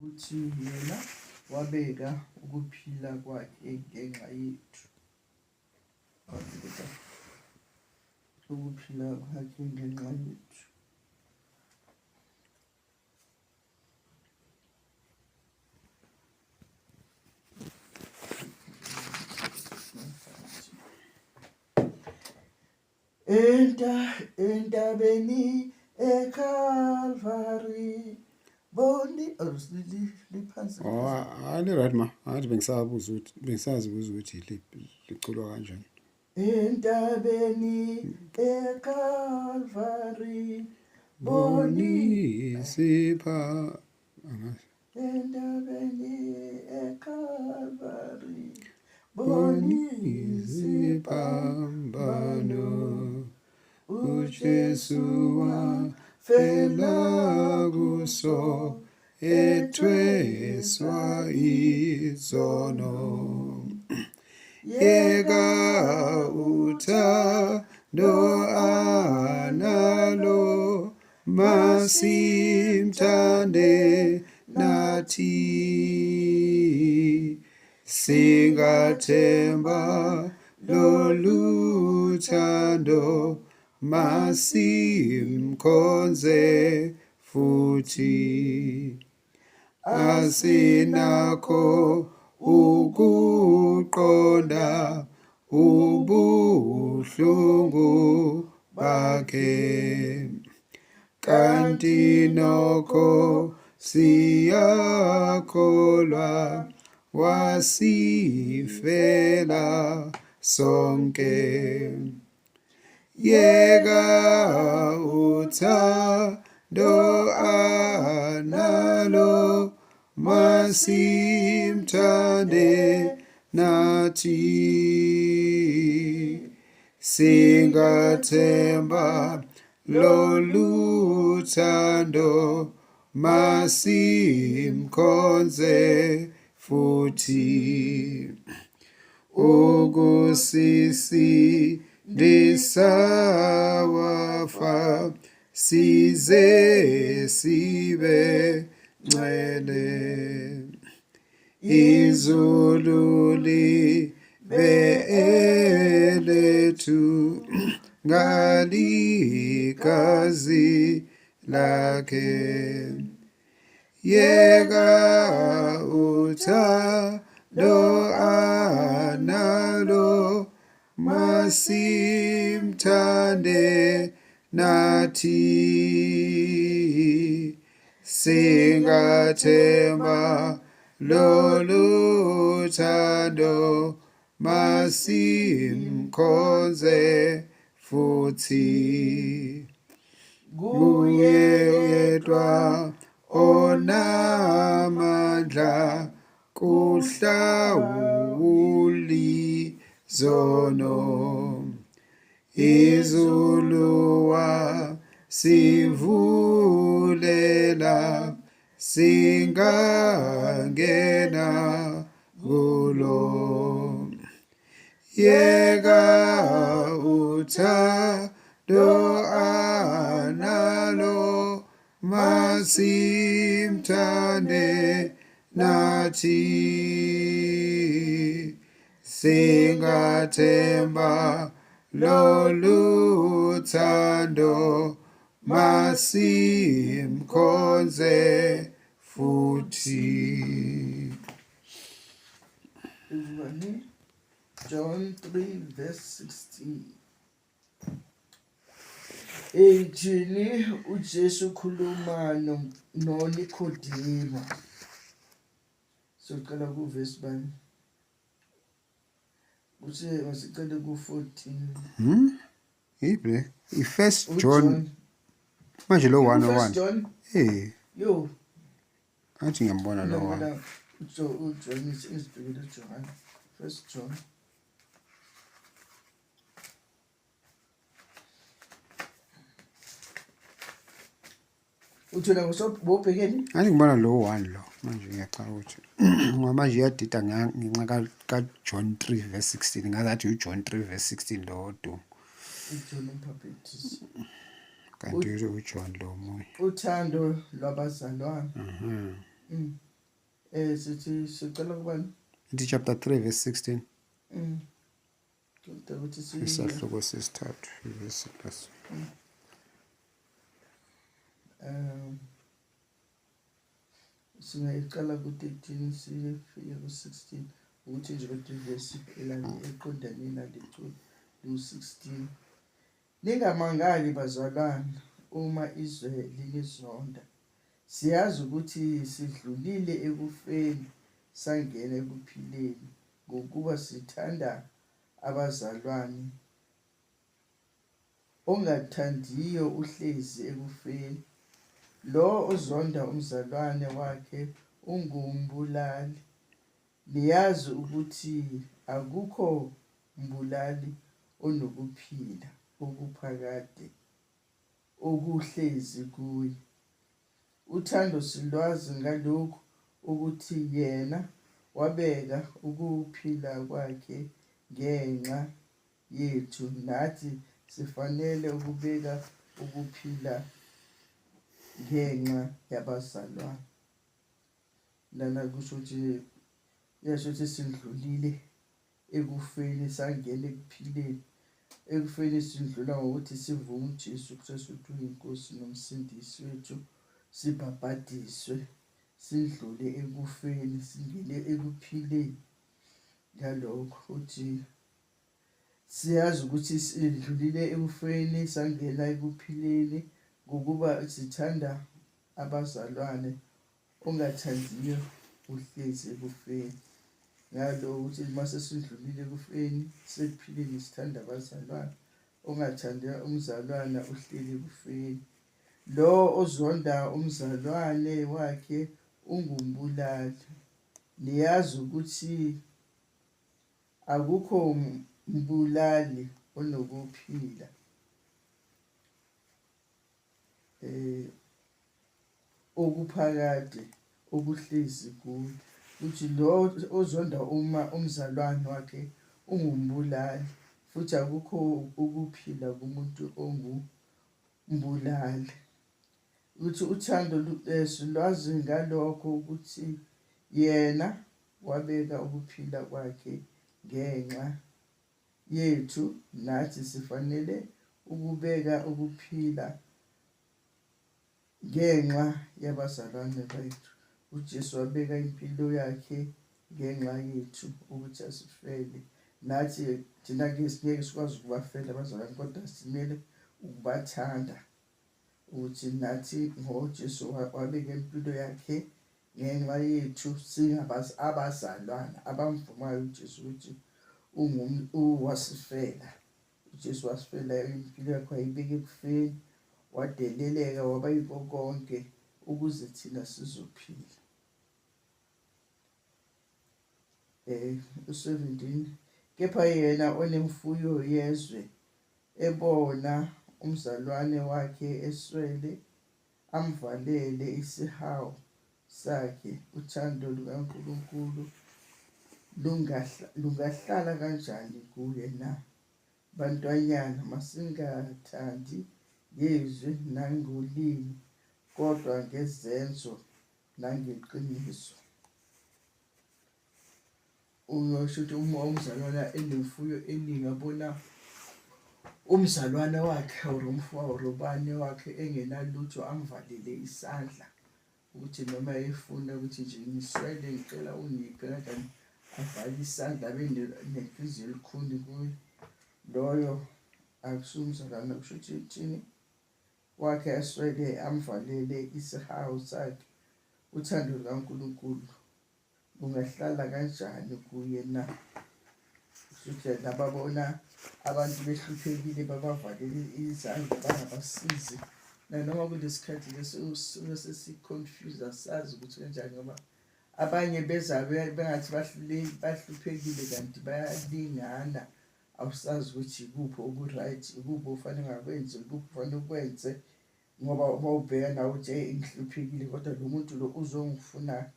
ukuthi yena wabeka ukuphila kwakhe ngenxa yethu. Ukuphila kwakhe ngenxa yethu. Entabeni eCalvary boni liphansi. Hayi right ma, athi bengisazibuza ukuthi liculwa kanjani. Entabeni eCalvary boni sipha entabeni eCalvary boni siphambano uJesu wafela kuso ethweswa izono. Yeka uthando analo masimthande nathi. Singathemba lolu thando masimkhonze futhi. Asinakho ukuqonda ubuhlungu bakhe, kanti nokho siyakholwa wasifela sonke. Yeka uthando analo masimthande nathi. Singathemba lolu thando masimkhonze futhi. Ukusisindisa wafa size sibe ngcwele. Izulu libe elethu ngalikazi lakhe. Yeka uthando analo masimthande nathi. Singathemba lolu thando masimkhonze futhi. Kuye yedwa onamandla kuhlawuli zono. Izulu wasivulela singangena kulo. Yeka uthando analo masimthande nathi. Singathemba lolu thando masimkhonze futhi. John 3 verse 16. Ejini uJesu khuluma noNikodima. Soqala ku verse 1. Uthe masicale ku 14. Ibe i-First John manje lo 101. Yo. Athi ngiyambona lo 1. uJohn isibhekile uJohn. First John. Uthola ngobhekeni? Ani ngibona lo 1 lo manje ngiyacala ukuthi manje iyadida ngenxa ka John 3 verse 16 ngathi uJohn 3 verse 16 lo odumo. uJohn umphaphethisi. Kanti uJohn lo moya. Uthando lwabazalwane. sithi siqala kubani? Ithi chapter 3 verse 16. Kodwa ukuthi Isahluko sesithathu verse plus. singayiqala ku-13 sifike ku-16 ukuthi nje kodwa ivesi eqondane nale-16. Ningamangali bazalwane uma izwe linizonda. Siyazi ukuthi sidlulile ekufeni sangena ekuphileni ngokuba sithanda abazalwane. Ongathandiyo uhlezi ekufeni. Lo ozonda umzalwane wakhe ungumbulali. Niyazi ukuthi akukho mbulali onokuphila okuphakade okuhlezi kuye. Uthando silwazi ngalokhu ukuthi yena wabeka ukuphila kwakhe ngenxa yethu, nathi sifanele ukubeka ukuphila ngenxa yabazalwane. Lana kusho ukuthi yasho ukuthi sindlulile ekufeni sangena ekuphileni. Ekufeni sindlula ngokuthi sivume uJesu Kristu uyinkosi nomsindisi wethu, sibhabhadiswe, sindlule ekufeni singene ekuphileni. Ngalokho uthi siyazi ukuthi sidlulile ekufeni sangena ekuphileni ngokuba sithanda abazalwane. Ongathandiyo uhlezi ekufeni. Ngalo ukuthi mase sidlulile ekufeni sekuphileni sithanda abazalwane. Ongathandiyo umzalwane uhleli ekufeni. Lo ozonda umzalwane wakhe ungumbulali. Niyazi ukuthi akukho mbulali onokuphila okuphakade okuhlezi kuye. Uthi lo ozonda umzalwane wakhe ungumbulali, futhi akukho ukuphila kumuntu ongumbulali. Uthi uthando silwazi ngalokho ukuthi yena wabeka ukuphila kwakhe ngenxa yethu, nathi sifanele ukubeka ukuphila ngenxa yabazalwane bethu. uJesu wabeka impilo yakhe ngenxa yethu ukuthi asifele. Nathi thina-ke singeke sikwazi ukubafela abazalwane, kodwa simele ukubathanda ukuthi nathi ngoJesu wabeka impilo yakhe ngenxa yethu abazalwane abamvumayo uJesu ukuthi wasifela. uJesu wasifela impilo yakhe wayibeka ekufeni, wadeleleka waba yikho konke ukuze thina sizophila. 17 Kepha yena onemfuyo yezwe ebona umzalwane wakhe eswele, amvalele isihawu sakhe, uthando lukaNkulunkulu lungahlala kanjani kuye na? Bantwanyana, masingathandi ngezwi nangolimi, kodwa ngezenzo nangeqiniso. Uyosho ukuthi uma umzalwane enemfuyo eningi abona umzalwane wakhe or umfowabo or ubani wakhe engenalutho, amvalele isandla ukuthi noma efuna ukuthi nje ngiswele ngicela ungiphe kanjani, avale isandla abe nenhliziyo elikhuni kuye. Loyo akusiyo umzalwane. Kusho ukuthi thini? Wakhe aswele, amvalele isihawu sakhe, uthando lukaNkulunkulu lungahlala kanjani kuye na? Futhi nababona abantu behluphekile babavalele izandla bangabasizi. Nanoma kulesikhathi sesi-confuse, asazi ukuthi kanjani, ngoba abanye beza bengathi bahluphekile kanti bayalingana. Awusazi ukuthi ikuphi oku-right, ikuphi ofanele ungakwenzi, ikuphi ofanele ukwenze, ngoba uma ubheka nawe uthi ngihluphekile kodwa lo muntu lo uzongifuna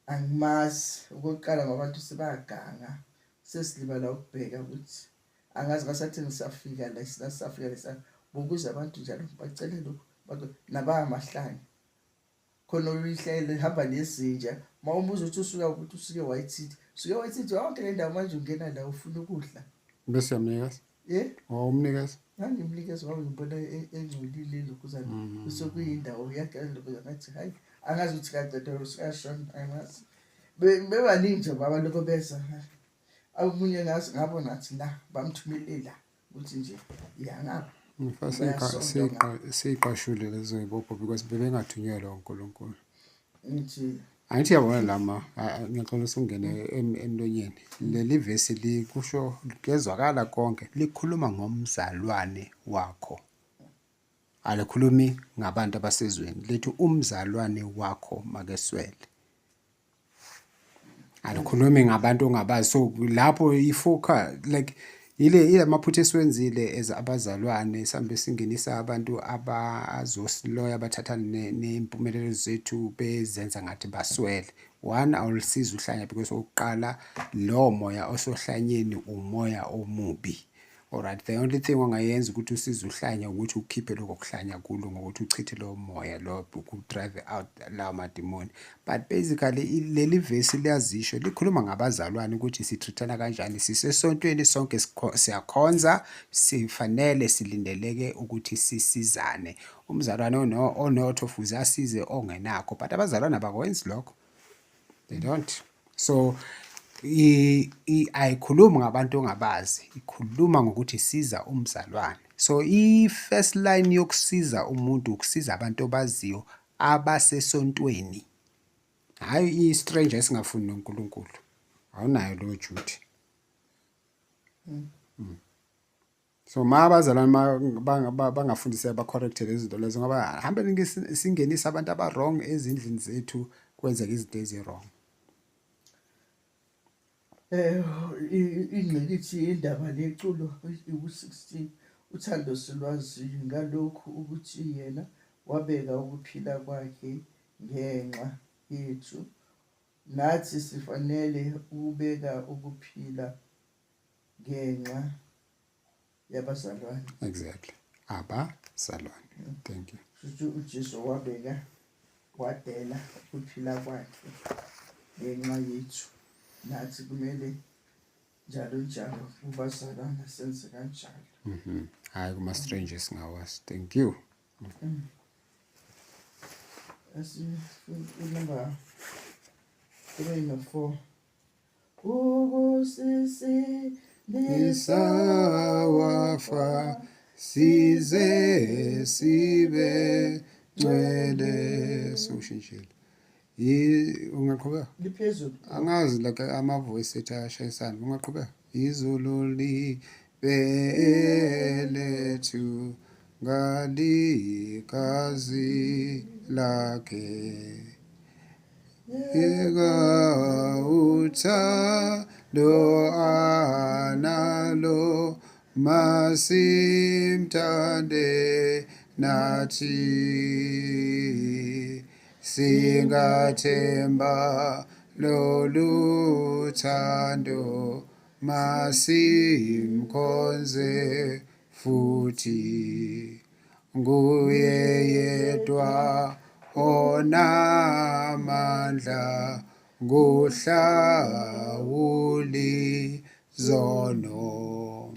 angimazi. Okokuqala ngabantu sebaganga, sesilibala ukubheka ukuthi angazi ngasathi ngisafika la sisafika lesa bokuza abantu njalo bacele lokhu nabamahlanye. khona uyihlele hamba nezinja mawumbuza ukuthi usuka ukuthi usuke White City wonke le ndawo manje ungena la ufuna ukudla bese yamnikeza umnikeza ngangimnikeza ngoba ngibona engcolile lokuzana bese kuyindawo yakhe lokuzana ngathi hayi angazi ukuthi kade usikashona angazi bebaningi nje abantu beza omunye ngazi ngabo nathi la bamthumelela ukuthi nje yangapha siqashule lezo ibopho because bebengathunyelwa uNkulunkulu ngithi angithi yabona lama ngiyaqala usungene emlonyeni leli verse likusho ligezwakala konke likhuluma ngomzalwane wakho alikhulumi ngabantu abasezweni lethi umzalwane wakho makeswele alikhulumi ngabantu ongabazi so lapho ifoka like ile maphutha esiwenzile abazalwane sambe singenisa abantu abazosiloya abathathana neempumelelo zethu bezenza ngathi baswele one awulisiza uhlanya because oqala lo moya osohlanyeni umoya omubi. Alright, the only thing ongayenza ukuthi usize uhlanya ukuthi ukhiphe lokho kuhlanya kulo ngokuthi uchithe lo moya lo drive out lawo mademoni. But basically leli verse liyazisho likhuluma ngabazalwane ukuthi sitreatana kanjani sisesontweni sonke siyakhonza sifanele silindeleke ukuthi sisizane. Umzalwane onotho futhi asize ongenakho but abazalwane abakwenzi lokho. They don't. So ayikhulumi ngabantu ongabazi ikhuluma ngokuthi siza umzalwane. So i-first line yokusiza umuntu ukusiza abantu obaziyo abasesontweni, hayi i-stranger esingafuni noNkulunkulu. Awunayo lo duty. So abazalwane bangafundiseka ba-correcte lezi zinto lezo ngoba hambe singenisa abantu aba-wrong ezindlini zethu kwenzeka izinto ezi-wrong. Ingqikithi indaba leculo u-16 uthando silwaziyo ngalokhu ukuthi yena wabeka ukuphila kwakhe ngenxa yethu nathi sifanele ukubeka ukuphila ngenxa yabazalwane. Exactly. Abazalwane. Thank you. uJesu wabeka wadela ukuphila kwakhe ngenxa yethu nathi kumele njalo ubazalwane senze kanjalo. Hayi kuma strangers ngawazi. Thank you. Number 3 and 4. Ubusisi nisawafa size sibe ngcwele soshintshile. Ungaqhubeka? Liphezulu. Angazi like ama-voice ethi ayashayisana. Ungaqhubeka? Izulu libelethu ngalikazi lakhe. Yeka uthando analo masimthande nathi. Singathemba lolu thando masimkhonze futhi. Nguye yedwa onamandla nguhlawuli zono.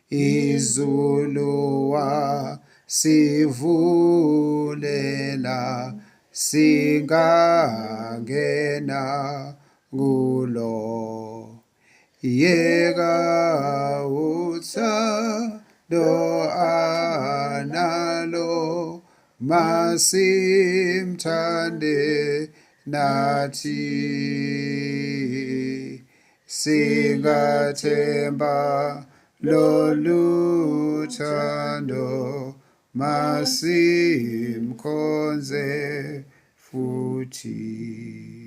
Izulu wasivulela singangena kulo. Yeka uthando analo masimthande nathi. Singathemba lolu thando masimkhonze futhi.